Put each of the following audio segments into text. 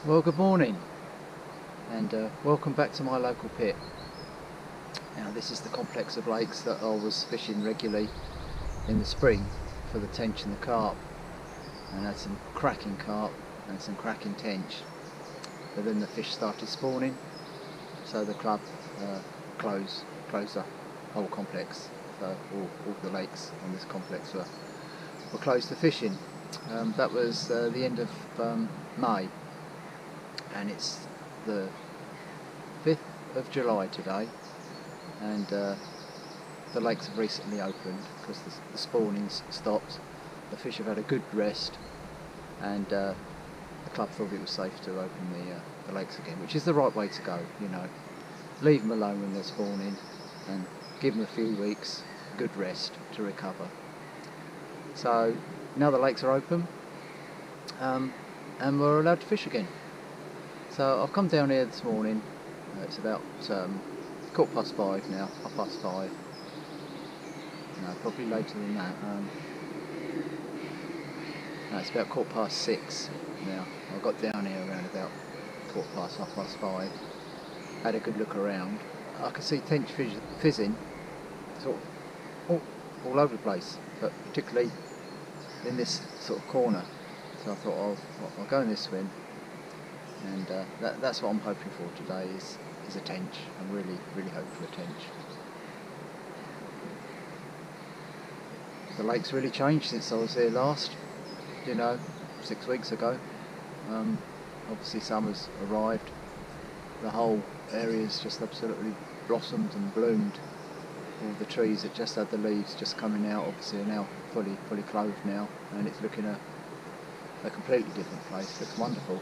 Well, good morning and welcome back to my local pit. Now this is the complex of lakes that I was fishing regularly in the spring for the tench and the carp, and had some cracking carp and some cracking tench, but then the fish started spawning, so the club closed the whole complex. So all the lakes on this complex were closed to fishing. That was the end of May, and it's the 5th of July today, and the lakes have recently opened because the spawning's stopped. The fish have had a good rest, and the club thought it was safe to open the lakes again, which is the right way to go. You know, leave them alone when they're spawning and give them a few weeks good rest to recover. So now the lakes are open, and we're allowed to fish again. So I've come down here this morning. It's about 5:15 now, 5:30. No, probably later than that. No, it's about 6:15 now. I got down here around about 5:15. Had a good look around. I could see tench fizzing sort of all over the place, but particularly in this sort of corner. So I thought I'll go in this swim, and that's what I'm hoping for today is a tench. I'm really hoping for a tench. The lake's really changed since I was here last, 6 weeks ago. Obviously summer's arrived. The whole area's just absolutely blossomed and bloomed. All the trees that just had the leaves just coming out obviously are now fully clothed now, and it's looking a completely different place. It looks wonderful.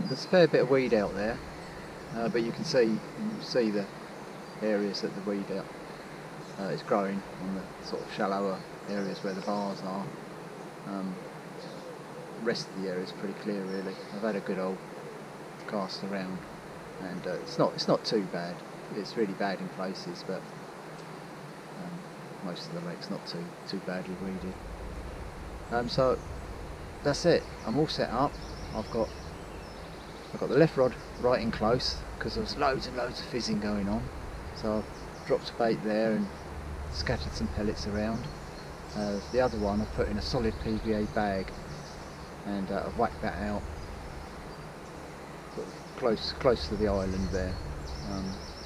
There's a fair bit of weed out there, but you can see the areas that the weed is growing on the sort of shallower areas where the bars are. The rest of the area is pretty clear really. I've had a good old cast around, and it's not too bad. It's really bad in places, but most of the lake's not too badly weeded. So that's it. I'm all set up. I've got the left rod right in close because there was loads and loads of fizzing going on. So I've dropped bait there and scattered some pellets around. The other one I've put in a solid PVA bag, and I've whacked that out sort of close to the island there,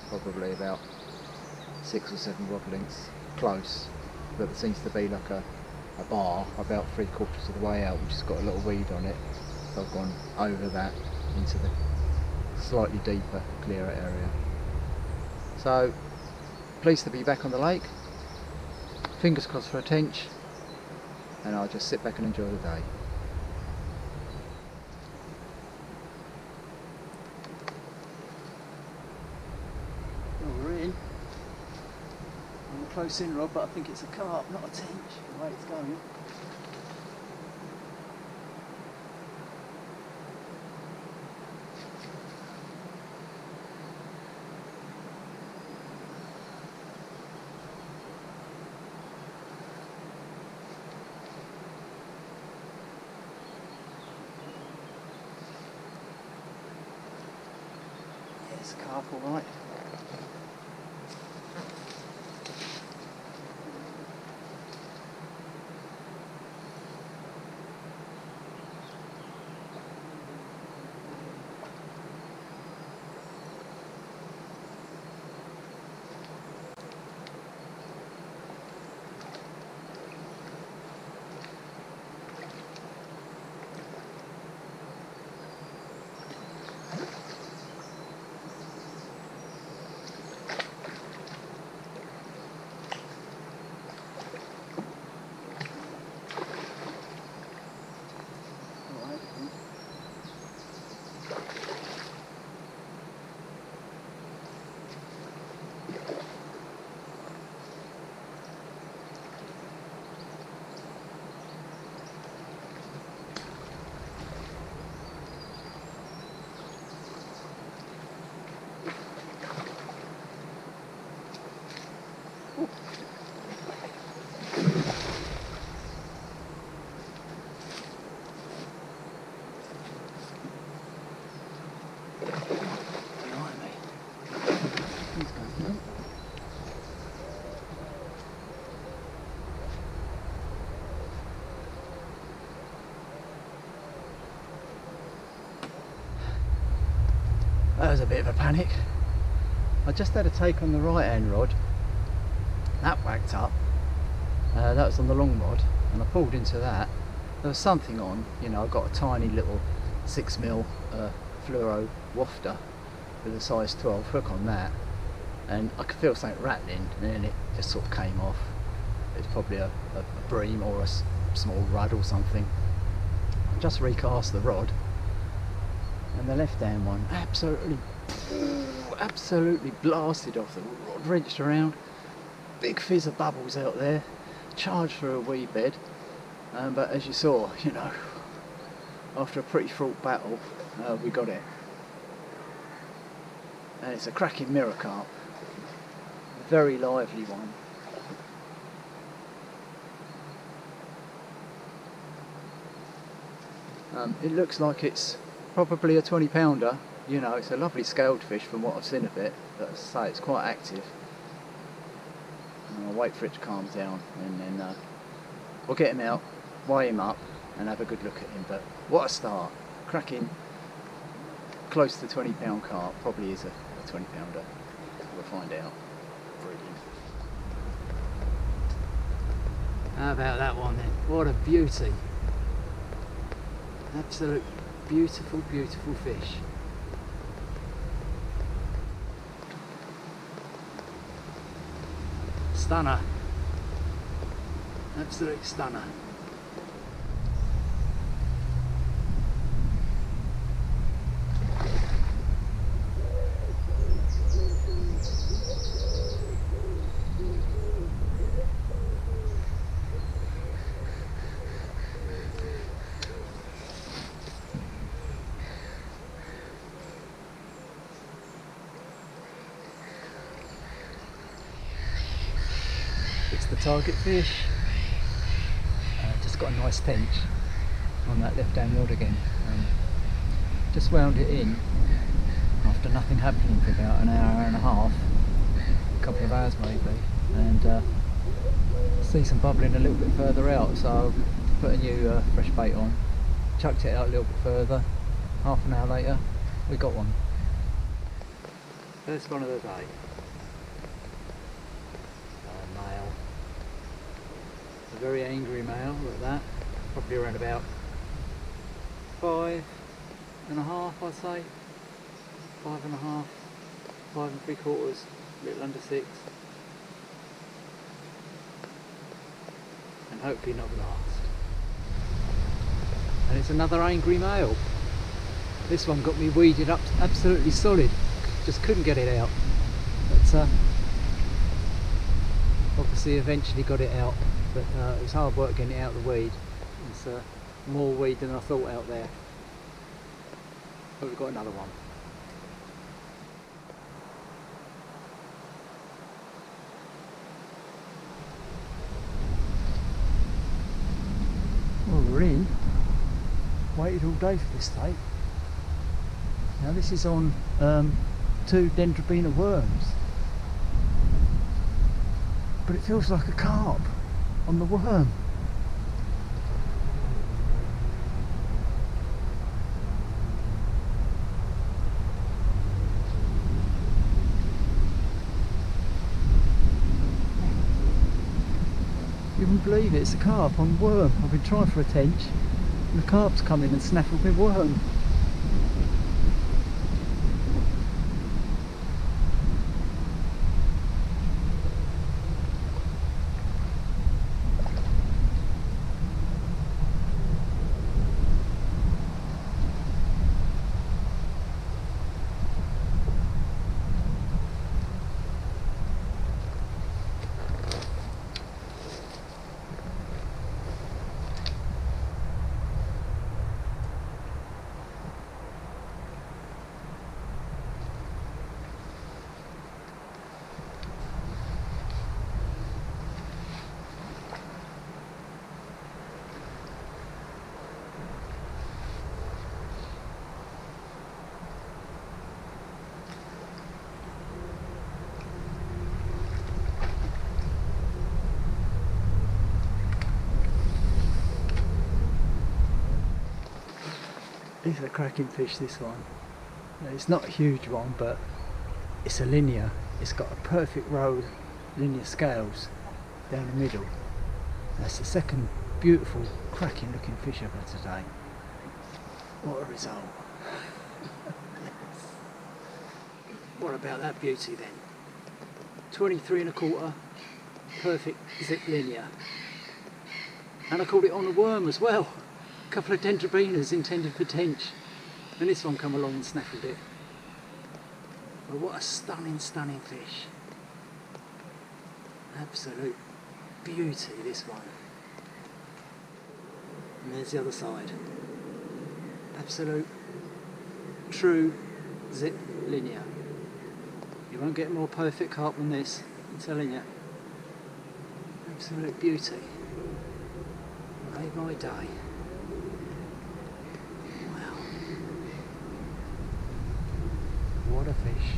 probably about 6 or 7 rod lengths close, but there seems to be like a bar about 3/4 of the way out which has got a little weed on it, so I've gone over that into the slightly deeper, clearer area. So pleased to be back on the lake, fingers crossed for a tench, and I'll just sit back and enjoy the day. Well, we're in on the close in rod, but I think it's a carp, not a tench, the way it's going. Yes, carp all right. bit of a panic. I just had a take on the right hand rod, that whacked up, that was on the long rod, and I pulled into that. There was something on, you know, I got a tiny little 6mm fluoro wafter with a size 12 hook on that, and I could feel something rattling, and then it just sort of came off. It's probably a bream or a small rud or something. I just recast the rod, and the left hand one absolutely blasted off. The rod wrenched around, big fizz of bubbles out there, charged through a wee bed, but as you saw, you know, after a pretty fraught battle, we got it. And it's a cracking mirror carp, a very lively one. It looks like it's probably a 20 pounder, you know, it's a lovely scaled fish from what I've seen of it, but as I say, it's quite active. And I'll wait for it to calm down, and then we'll get him out, weigh him up and have a good look at him. But what a start, cracking close to 20 pound carp, probably is a 20 pounder, we'll find out. Brilliant. How about that one then? What a beauty. Absolute beautiful, beautiful fish. Stunner. Absolute stunner. It's the target fish. Just got a nice tench on that left hand rod again. Just wound it in after nothing happening for about an hour and a half, a couple of hours maybe, and see some bubbling a little bit further out, so I put a new fresh bait on, chucked it out a little bit further. Half an hour later we got one. First one of the day. Male. A very angry male at that, probably around about 5.5, I'd say. 5.5, 5 3/4, a little under 6. And hopefully not last. And it's another angry male. This one got me weeded up absolutely solid. Just couldn't get it out. But obviously eventually got it out. But it was hard work getting it out of the weed. It's more weed than I thought out there. But we've got another one. Well, we're in. Waited all day for this tape. Now this is on 2 Dendrobina worms. But it feels like a carp on the worm. You wouldn't believe it, it's a carp on worm. I've been trying for a tench, and the carp's come in and snaffled my worm. He's a cracking fish, this one. It's not a huge one, but it's a linear. It's got a perfect row of linear scales down the middle. That's the second beautiful, cracking looking fish I've had today. What a result. What about that beauty then? 23 1/4, perfect zip linear. And I caught it on a worm as well. A couple of dendrobinas intended for tench. And this one come along and snaffled it. But what a stunning, stunning fish. Absolute beauty, this one. And there's the other side. Absolute, true zip linear. You won't get a more perfect carp than this, I'm telling you. Absolute beauty. Made my day. Wow. What a fish.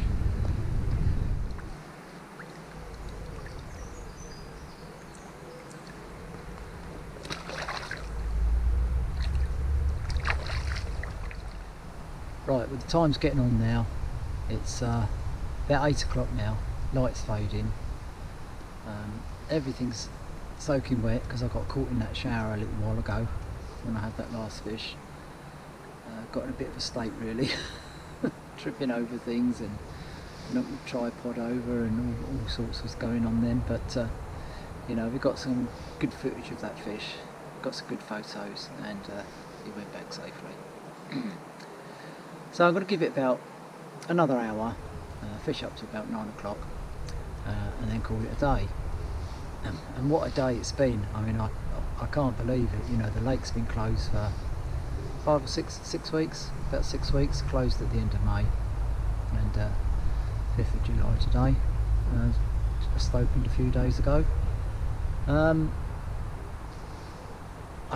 Right, well the time's getting on now. It's about 8 o'clock now, light's fading. Everything's soaking wet because I got caught in that shower a little while ago when I had that last fish. Got in a bit of a state really, tripping over things and knocked the tripod over and all sorts was going on then, but you know, we got some good footage of that fish, got some good photos, and he went back safely. So I'm going to give it about another hour, fish up to about 9 o'clock, and then call it a day. And what a day it's been. I mean, I can't believe it. You know, the lake's been closed for 5 or 6 weeks, about 6 weeks, closed at the end of May, and 5th of July today, just opened a few days ago. I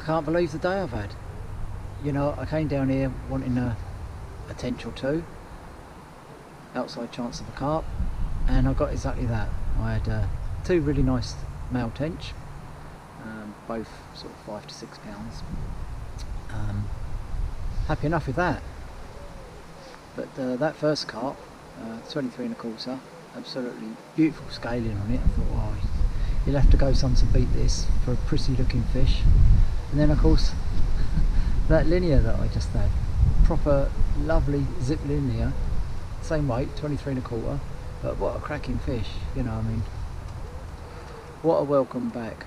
can't believe the day I've had. You know, I came down here wanting a tench or two, outside chance of a carp, and I got exactly that. I had 2 really nice male tench, both sort of 5 to 6 pounds. Happy enough with that. But that first carp, 23 1/4, absolutely beautiful scaling on it. I thought, oh, you'll have to go some to beat this for a pretty looking fish. And then of course that linear that I just had, proper lovely zip linear, same weight, 23 1/4, but what a cracking fish, you know. I mean, what a welcome back.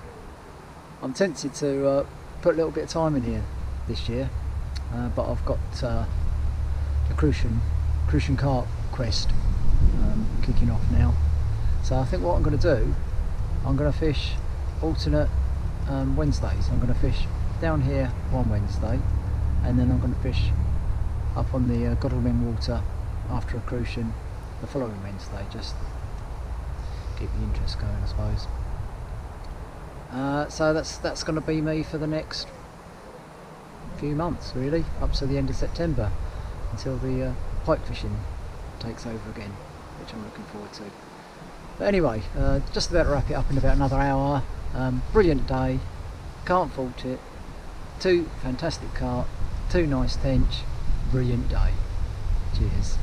I'm tempted to put a little bit of time in here this year, but I've got the Crucian Carp quest kicking off now. So I think what I'm going to do, I'm going to fish alternate Wednesdays. I'm going to fish down here one Wednesday, and then I'm going to fish up on the Godalming water after a Crucian the following Wednesday, just keep the interest going, I suppose. So that's going to be me for the next few months, really, up to the end of September, until the pike fishing takes over again, which I'm looking forward to. But anyway, just about to wrap it up in about another hour. Brilliant day, can't fault it. 2 fantastic carp, 2 nice tench, brilliant day. Cheers.